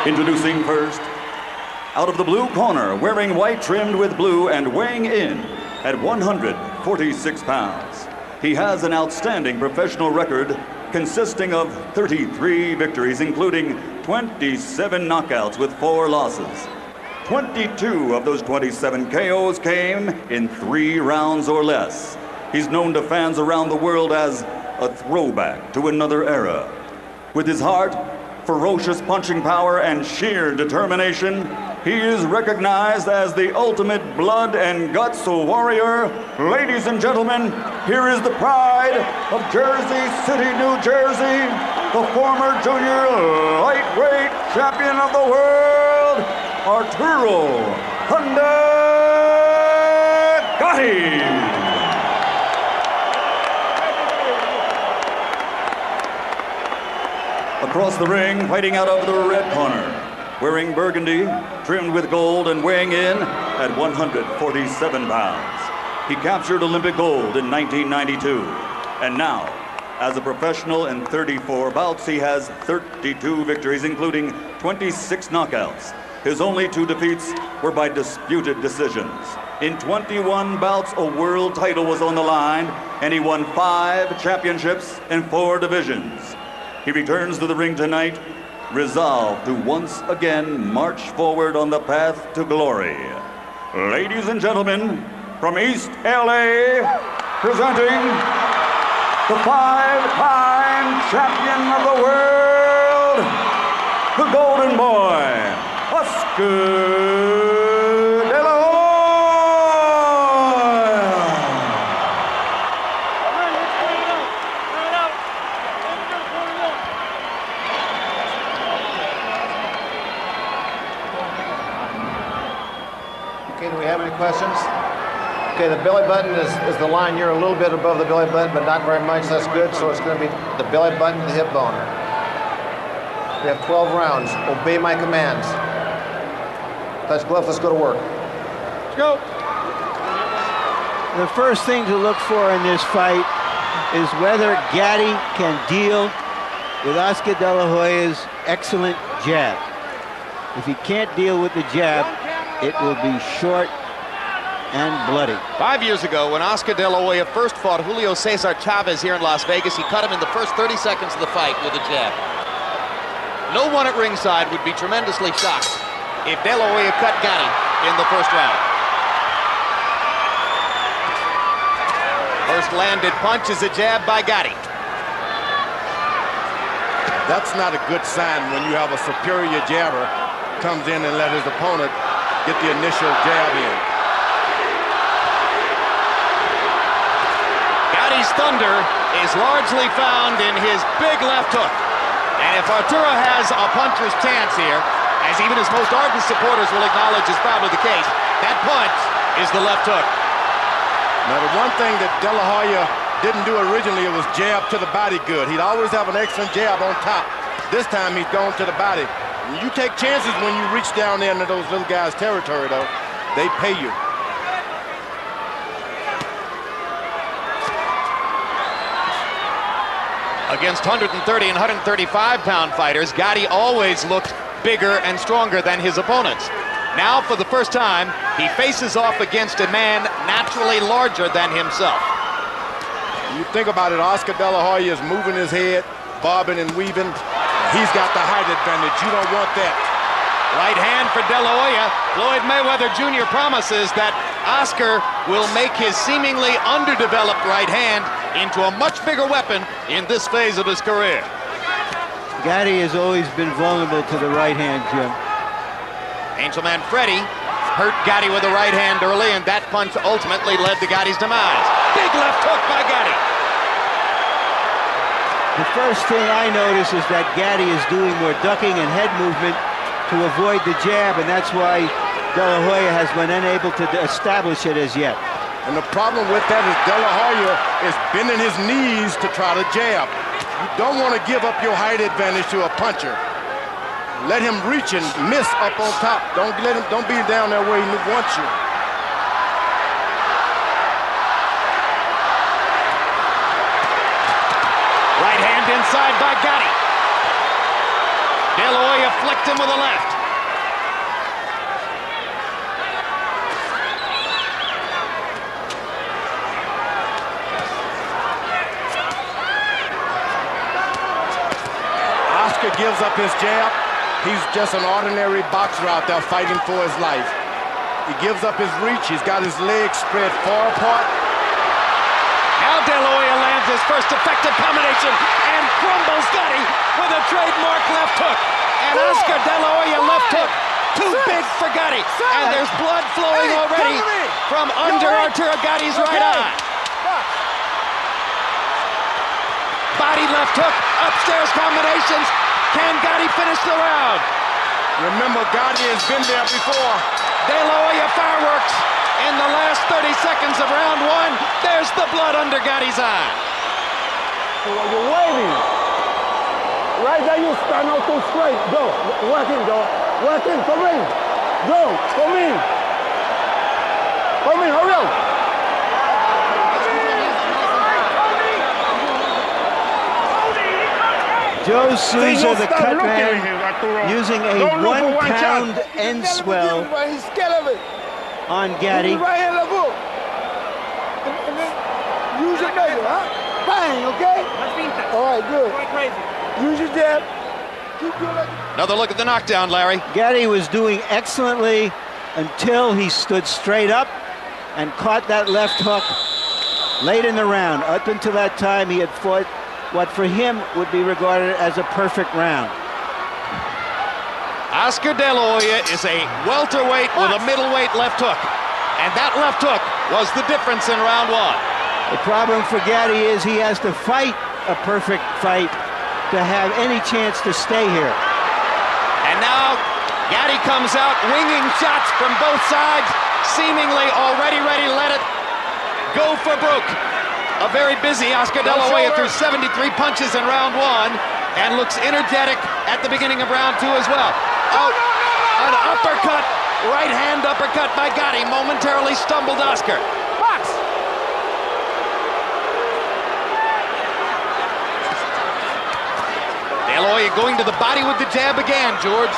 Introducing first, out of the blue corner, wearing white trimmed with blue and weighing in at 146 pounds. He has an outstanding professional record consisting of 33 victories, including 27 knockouts with 4 losses. 22 of those 27 KOs came in 3 rounds or less. He's known to fans around the world as a throwback to another era. With his heart, ferocious punching power, and sheer determination, he is recognized as the ultimate blood and guts warrior. Ladies and gentlemen, here is the pride of Jersey City, New Jersey, the former junior lightweight champion of the world, Arturo Gatti. Across the ring, fighting out of the red corner, wearing burgundy, trimmed with gold and weighing in at 147 pounds. He captured Olympic gold in 1992. And now, as a professional in 34 bouts, he has 32 victories, including 26 knockouts. His only 2 defeats were by disputed decisions. In 21 bouts, a world title was on the line, and he won 5 championships in 4 divisions. He returns to the ring tonight, resolved to once again march forward on the path to glory. Ladies and gentlemen, from East LA, presenting the 5-time champion of the world, the Golden Boy, Oskar. Okay, do we have any questions? Okay, the belly button is the line. You're a little bit above the belly button, but not very much. That's good. So it's going to be the belly button to the hip bone. We have 12 rounds. Obey my commands. Touch gloves. Let's go to work. Let's go. The first thing to look for in this fight is whether Gatti can deal with Oscar De La Hoya's excellent jab. If he can't deal with the jab, it will be short and bloody. 5 years ago, when Oscar De La Hoya first fought Julio Cesar Chavez here in Las Vegas, he cut him in the first 30 seconds of the fight with a jab. No one at ringside would be tremendously shocked if De La Hoya cut Gatti in the first round. First landed punch is a jab by Gatti. That's not a good sign when you have a superior jabber comes in and let his opponent get the initial jab in. Gatti's thunder is largely found in his big left hook. And if Arturo has a puncher's chance here, as even his most ardent supporters will acknowledge is probably the case, that punch is the left hook. Now, the one thing that De La Hoya didn't do originally was jab to the body good. He'd always have an excellent jab on top. This time he's gone to the body. You take chances when you reach down there into those little guys' territory, though. They pay you. Against 130 and 135-pound fighters, Gatti always looked bigger and stronger than his opponents. Now, for the first time, he faces off against a man naturally larger than himself. You think about it, Oscar De La Hoya is moving his head, bobbing and weaving. He's got the height advantage. You don't want that. Right hand for De La Hoya. Floyd Mayweather Jr. promises that Oscar will make his seemingly underdeveloped right hand into a much bigger weapon in this phase of his career. Gatti has always been vulnerable to the right hand, Jim. Angelman Freddie hurt Gatti with a right hand early, and that punch ultimately led to Gatti's demise. Big left hook by Gatti. The first thing I notice is that Gatti is doing more ducking and head movement to avoid the jab, and that's why De La Hoya has been unable to establish it as yet. And the problem with that is De La Hoya is bending his knees to try to jab. You don't want to give up your height advantage to a puncher. Let him reach and miss up on top. Don't be down there where he wants you. Right hand inside by Gatti. De La Hoya Hoya flicked him with a left. Oscar gives up his jab. He's just an ordinary boxer out there fighting for his life. He gives up his reach. He's got his legs spread far apart. Now De La Hoya lands his first effective combination and crumbles Gatti with a trademark left hook. And Oscar De La Hoya left hook, too big for Gatti. And there's blood flowing already from under Arturo Gatti's right eye. Body left hook, upstairs combinations. Can Gatti finish the round? Remember, Gatti has been there before. De La Hoya fireworks in the last 30 seconds of round one. There's the blood under Gatti's eye. So while you're waiting, right there you stand out too straight. Go, work in, go. Work in, come in. Go, come in. Come in, hurry up. Joe Souza, the cut man, using a 1 pound end swell on Gatti. Right hand, look up. And then use your neighbor, huh? Bang, okay? All right, good. Use your jab. Keep doing like Another look at the knockdown, Larry. Gatti was doing excellently until he stood straight up and caught that left hook late in the round. Up until that time, he had fought what for him would be regarded as a perfect round. Oscar De La Hoya is a welterweight with a middleweight left hook. And that left hook was the difference in round one. The problem for Gatti is he has to fight a perfect fight to have any chance to stay here. And now Gatti comes out winging shots from both sides, seemingly already ready to let it go for broke. A very busy Oscar De La Hoya threw 73 punches in round one and looks energetic at the beginning of round two as well. Oh, an uppercut, right hand uppercut by Gatti momentarily stumbled Oscar. Box! De La Hoya going to the body with the jab again, George.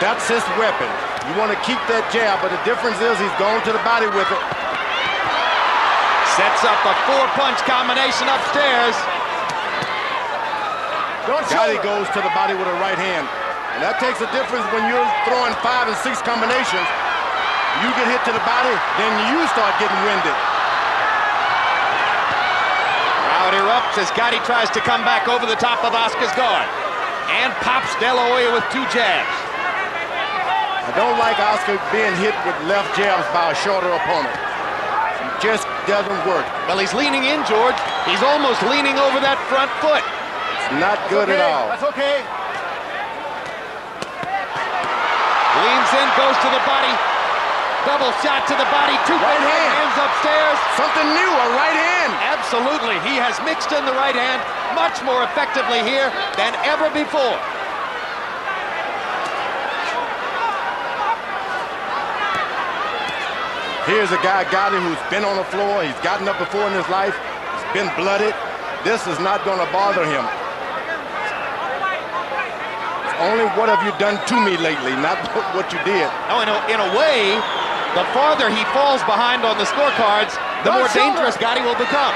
That's his weapon. You want to keep that jab, but the difference is he's going to the body with it. Sets up a 4-punch combination upstairs. Gatti goes to the body with a right hand. And that takes a difference when you're throwing 5 and 6 combinations. You get hit to the body, then you start getting winded. Crowd erupts as Gatti tries to come back over the top of Oscar's guard. And pops De La Hoya with 2 jabs. I don't like Oscar being hit with left jabs by a shorter opponent. Just doesn't work. Well, he's leaning in, George. He's almost leaning over that front foot. It's not good at all. That's okay. Leans in, goes to the body. Double shot to the body. 2 Right hand. hands upstairs. Something new, a right hand. Absolutely. He has mixed in the right hand much more effectively here than ever before. Here's a guy, Gatti, who's been on the floor. He's gotten up before in his life. He's been blooded. This is not going to bother him. It's only what have you done to me lately, not what you did. Oh, in a way, the farther he falls behind on the scorecards, the more dangerous Gatti will become.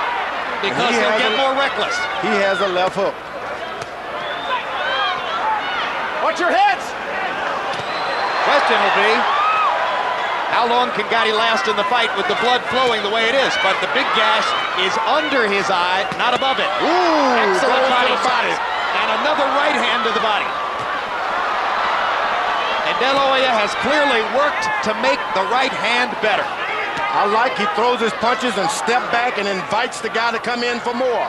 Because he'll get more reckless. He has a left hook. Watch your heads! Question will be, how long can Gatti last in the fight with the blood flowing the way it is? But the big gash is under his eye, not above it. Ooh, excellent body shot. And another right hand to the body. And De La Hoya has clearly worked to make the right hand better. I like he throws his punches and step back and invites the guy to come in for more.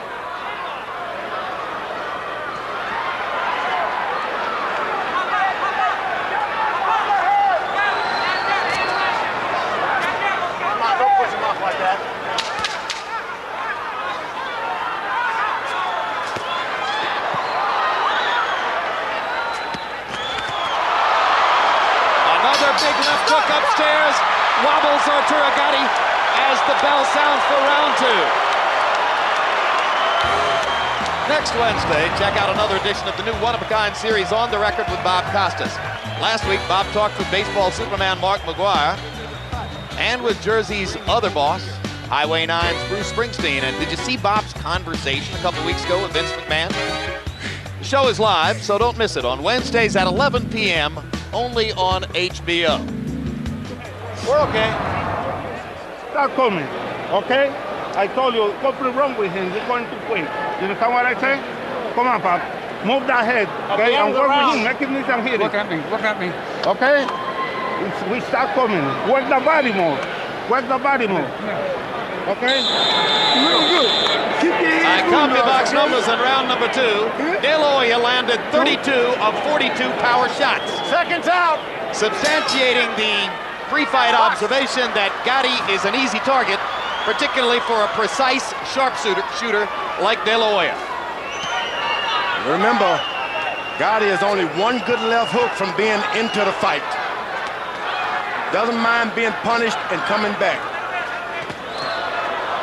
Big left hook upstairs, wobbles Arturo Gatti as the bell sounds for round two. Next Wednesday, check out another edition of the new one-of-a-kind series On the Record with Bob Costas. Last week, Bob talked with baseball Superman Mark McGwire and with Jersey's other boss, Highway 9's Bruce Springsteen. And did you see Bob's conversation a couple weeks ago with Vince McMahon? The show is live, so don't miss it on Wednesdays at 11 p.m. only on HBO. We're okay. Start coming, okay? I told you, something wrong with him. He's going to quit. You understand what I say? Come on, Pop. Move that head, okay? And work with him. Make him need some hitting. Look at me. Look at me. Okay? We start coming. Work the body more. Work the body more. Okay? Really good. Keep your I hands count the moving, box okay? numbers in round number 2. De La Hoya landed 32 of 42 power shots. Seconds out. Substantiating the pre-fight observation that Gatti is an easy target, particularly for a precise sharpshooter like De La Hoya. Remember, Gatti is only one good left hook from being into the fight. Doesn't mind being punished and coming back.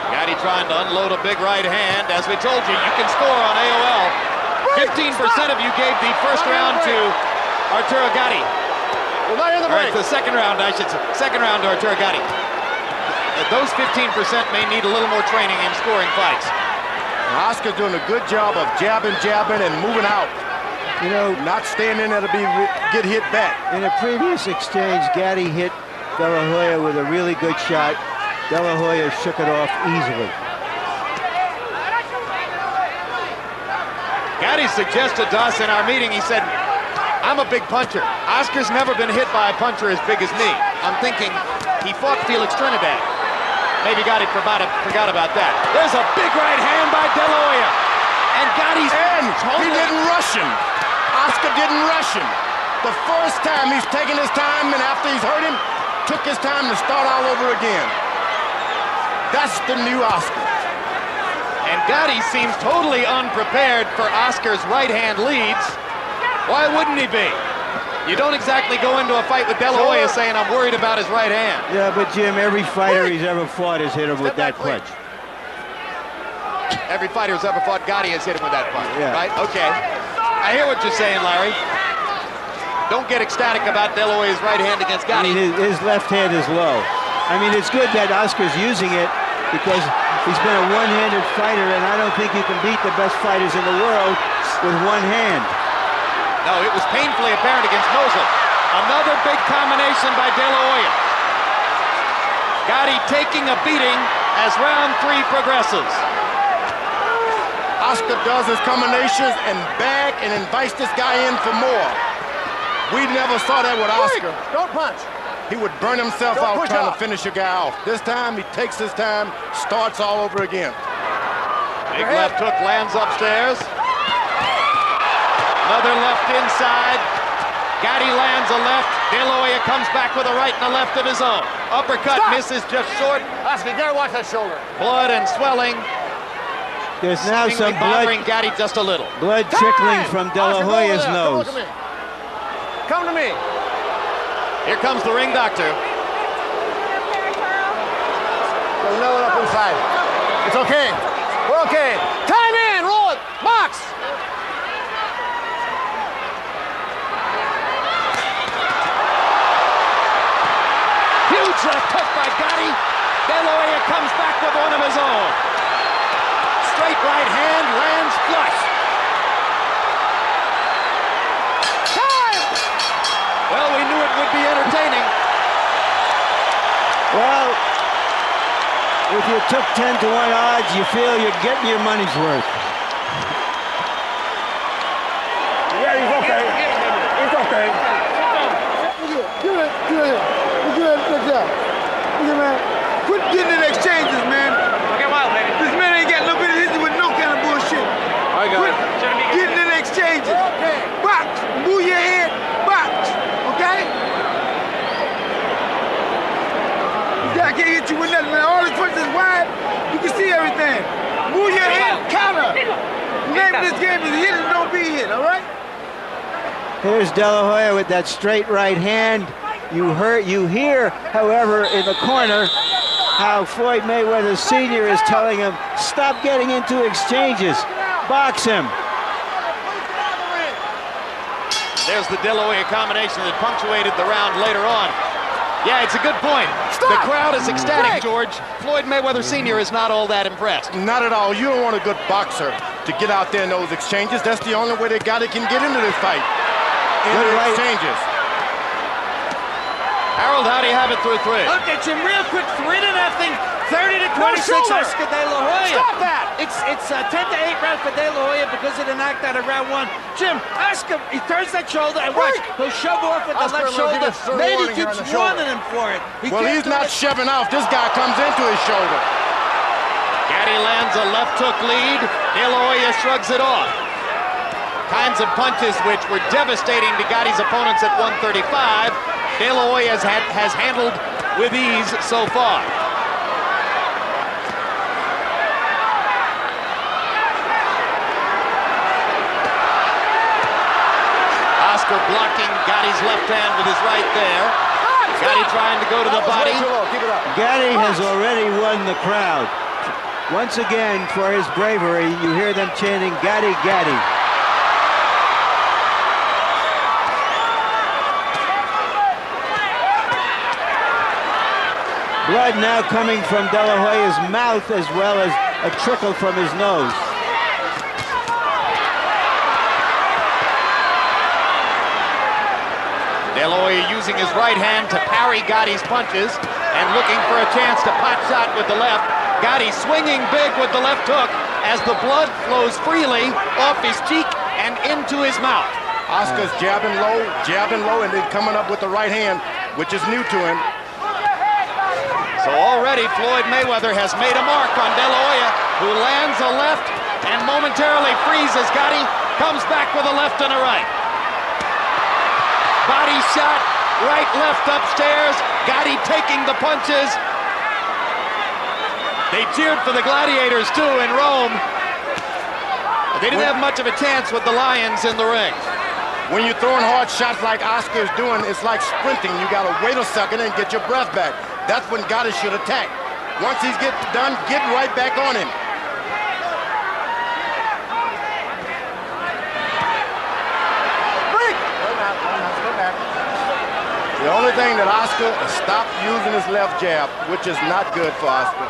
Gatti trying to unload a big right hand. As we told you, you can score on AOL. 15% of you gave the first round to Arturo Gatti. We're not in the All right, break. the second round, I should say. Second round to Arturo Gatti. Those 15% may need a little more training in scoring fights. Oscar's doing a good job of jabbing, and moving out. You know, Not staying in there to get hit back. in a previous exchange, Gatti hit De La Hoya with a really good shot. De La Hoya shook it off easily. Gatti suggested to us in our meeting, he said, I'm a big puncher. Oscar's never been hit by a puncher as big as me. I'm thinking he fought Felix Trinidad. Maybe Gatti forgot about that. There's a big right hand by De La Hoya. And Gatti's He didn't rush him. Oscar didn't rush him. The first time he's taken his time, and after he's hurt him, took his time to start all over again. That's the new Oscar. And Gatti seems totally unprepared for Oscar's right hand leads. Why wouldn't he be? You don't exactly go into a fight with De La Hoya saying, I'm worried about his right hand. Yeah, but Jim, every fighter he's ever fought has hit him with that punch. Every fighter who's ever fought Gatti has hit him with that punch, Yeah. right? Okay. I hear what you're saying, Larry. Don't get ecstatic about De La Hoya's right hand against I Gatti. mean, his left hand is low. I mean, it's good that Oscar's using it because he's been a one-handed fighter, and I don't think you can beat the best fighters in the world with one hand. No, it was painfully apparent against Mosley. Another big combination by De La Hoya. Gatti taking a beating as round 3 progresses. Oscar does his combinations and bag and invites this guy in for more. We never saw that with Oscar. Don't punch. He would burn himself Don't out push trying off. to finish a guy off. This time, he takes his time, starts all over again. Big left hook lands upstairs. Another left inside. Gatti lands a left. De La Hoya comes back with a right and a left of his own. Uppercut misses just short. Oscar, you gotta watch that shoulder. Blood and swelling. There's now Seemingly some bothering Gatti just a little. blood trickling from De La Oscar, go over Hoya's there. Come nose. look at me. Come to me. Here comes the ring doctor. There's no one up inside. It's okay. We're okay. Time in. Roll it. Box. Huge left hook by Gatti. De La Hoya comes back with one of his own. Straight right hand lands flush. Time. Well, we knew it would be entertaining. Well, if you took 10 to 1 odds, you feel you're getting your money's worth. Yeah, he's okay. It's okay. Give it. Look at man. Quit getting in exchanges, man. Okay, wild, baby. This man ain't got no bit of history with no kind of bullshit. I got Quit getting in exchanges. Box. Move your head. Box. Okay? This guy can't hit you with nothing, man. All his punches is wide. You can see everything. Move your head. Counter. The name of this game is hit and don't be hit, all right? Here's De La Hoya with that straight right hand. You hear, however, in the corner, how Floyd Mayweather Sr. is telling him, stop getting into exchanges. Box him. There's the De La Hoya combination that punctuated the round later on. Yeah, it's a good point. The crowd is ecstatic, George. Floyd Mayweather Sr. is not all that impressed. Not at all. You don't want a good boxer to get out there in those exchanges. That's the only way that Gatti can get into this fight. In the exchanges. Harold, how do you have it through 3? Look, it's him real quick, 3-0, 30-26, Oscar De La Hoya. Stop that! It's 10-8 round for De La Hoya because of the knockdown of round 1. Jim, Oscar, he turns that shoulder and watch. He'll shove off with the left shoulder. Maybe he keeps warning him for it. Well, he's not shoving off. This guy comes into his shoulder. Gatti lands a left hook lead. De La Hoya shrugs it off. Kinds of punches which were devastating to Gatti's opponents at 135. De La Hoya has handled with ease so far. Oscar blocking Gatti's left hand with his right there. Gatti trying to go to the body. Gatti has already won the crowd. Once again, for his bravery, you hear them chanting, Gatti, Gatti. Blood now coming from De La Hoya's mouth as well as a trickle from his nose. De La Hoya using his right hand to parry Gatti's punches and looking for a chance to pot shot with the left. Gatti swinging big with the left hook as the blood flows freely off his cheek and into his mouth. Oscar's jabbing low, and then coming up with the right hand, which is new to him. So already Floyd Mayweather has made a mark on De La Hoya, who lands a left and momentarily freezes Gatti, comes back with a left and a right. Body shot, right, left, upstairs. Gatti taking the punches. They cheered for the Gladiators too in Rome. But they didn't have much of a chance with the Lions in the ring. When you're throwing hard shots like Oscar's doing, it's like sprinting. You gotta wait a second and get your breath back. That's when Gatti should attack. Once he's done, get right back on him. The only thing that Oscar stopped using his left jab, which is not good for Oscar.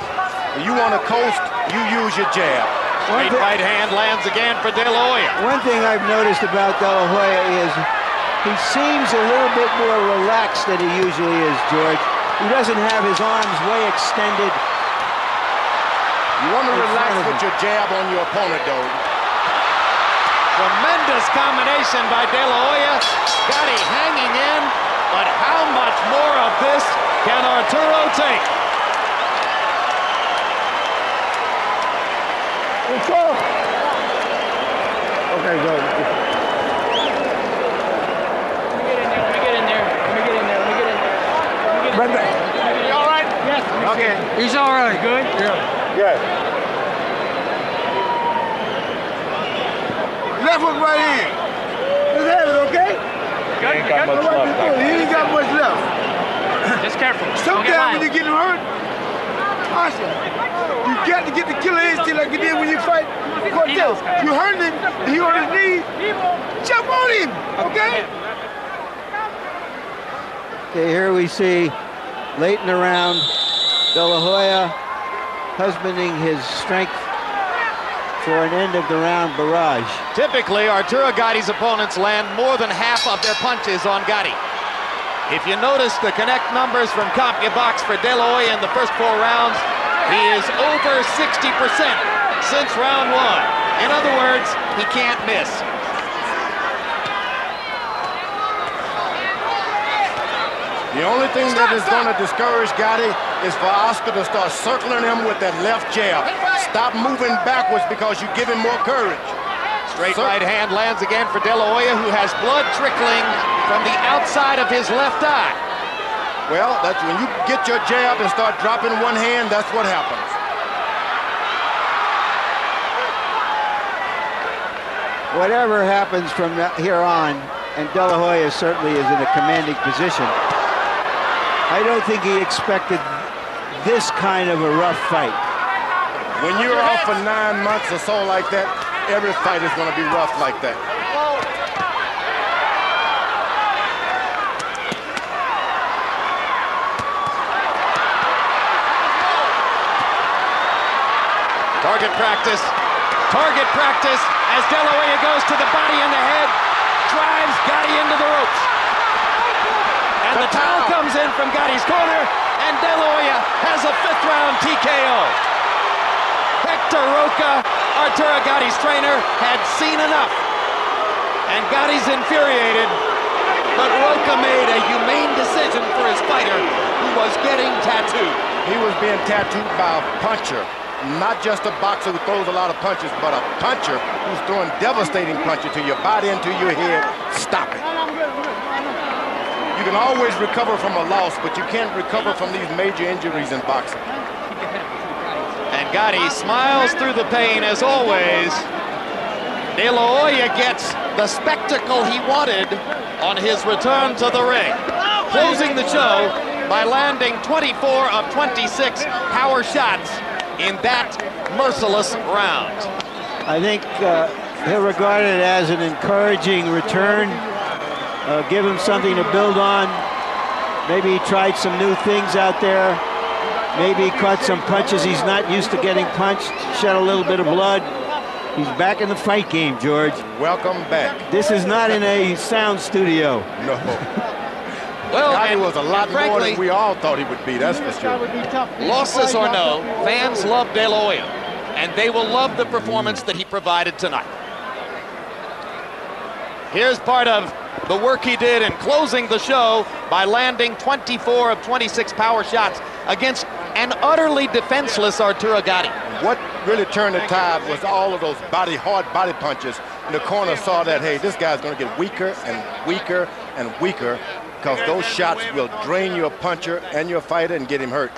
When you want to coast, you use your jab. Straight right hand lands again for De La Hoya. One thing I've noticed about De La Hoya is he seems a little bit more relaxed than he usually is, George. He doesn't have his arms way extended. You want to relax with your jab on your opponent, though. Tremendous combination by De La Hoya. Gatti hanging in, but how much more of this can Arturo take? Okay, go. Let me get in there. Brenda, you all right? Yes. Okay. He's all right. Good? Yeah. Good. Left hook right in. Just have it, okay? Good. He ain't got much left. He ain't got much left. Just careful. Sometimes when you get hurt, Oscar, you got to get the killer instinct like you did when you fight Cortez. You hurt him, he on his knee, jump on him, okay? Okay, here we see late in the round, De La Hoya husbanding his strength for an end of the round barrage. Typically, Arturo Gatti's opponents land more than half of their punches on Gatti. If you notice the connect numbers from CompuBox for De La Hoya in the first 4 rounds, he is over 60% since round 1. In other words, he can't miss. The only thing that is going to discourage Gatti is for Oscar to start circling him with that left jab. Stop moving backwards because you give him more courage. Straight right hand lands again for De La Hoya, who has blood trickling from the outside of his left eye. Well, that's when you get your jab and start dropping one hand, that's what happens. Whatever happens from here on, and De La Hoya certainly is in a commanding position, I don't think he expected this kind of a rough fight. When you're off for 9 months or so like that, every fight is going to be rough like that. Target practice as De La Hoya goes to the body and the head, drives Gatti into the ropes. And the towel comes in from Gatti's corner, and De La Hoya has a 5th round TKO. Hector Roca, Arturo Gatti's trainer, had seen enough. And Gatti's infuriated, but Roca made a humane decision for his fighter, who was getting tattooed. He was being tattooed by a puncher. Not just a boxer who throws a lot of punches, but a puncher who's throwing devastating punches to your body and to your head. Stop it. You can always recover from a loss, but you can't recover from these major injuries in boxing. And Gatti smiles through the pain as always. De La Hoya gets the spectacle he wanted on his return to the ring, closing the show by landing 24 of 26 power shots in that merciless round. I think he'll regard it as an encouraging return. Give him something to build on. Maybe he tried some new things out there. Maybe he caught some punches he's not used to getting punched, shed a little bit of blood. He's back in the fight game, George. Welcome back. This is not in a sound studio. No. Well, Gatti was a lot more than we all thought he would be, that's for sure. Losses or no, fans love De La Hoya, and they will love the performance that he provided tonight. Here's part of the work he did in closing the show by landing 24 of 26 power shots against an utterly defenseless Arturo Gatti. What really turned the tide was all of those hard body punches. And the corner saw that, hey, this guy's going to get weaker and weaker and weaker, because those shots will drain your puncher and your fighter and get him hurt.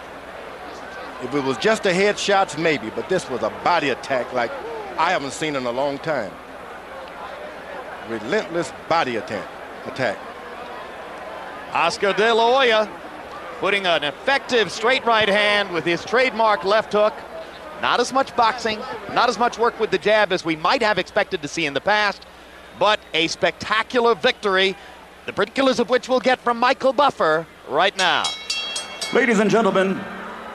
If it was just a head shots, maybe, but this was a body attack like I haven't seen in a long time. Relentless body attack. Oscar De La Hoya putting an effective straight right hand with his trademark left hook. Not as much boxing, not as much work with the jab as we might have expected to see in the past, but a spectacular victory, the particulars of which we'll get from Michael Buffer right now. Ladies and gentlemen,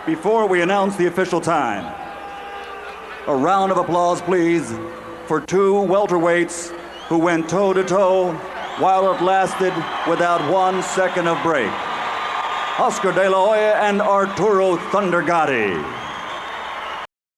before we announce the official time, a round of applause, please, for 2 welterweights who went toe-to-toe while it lasted without 1 second of break. Oscar De La Hoya and Arturo Thunder Gatti.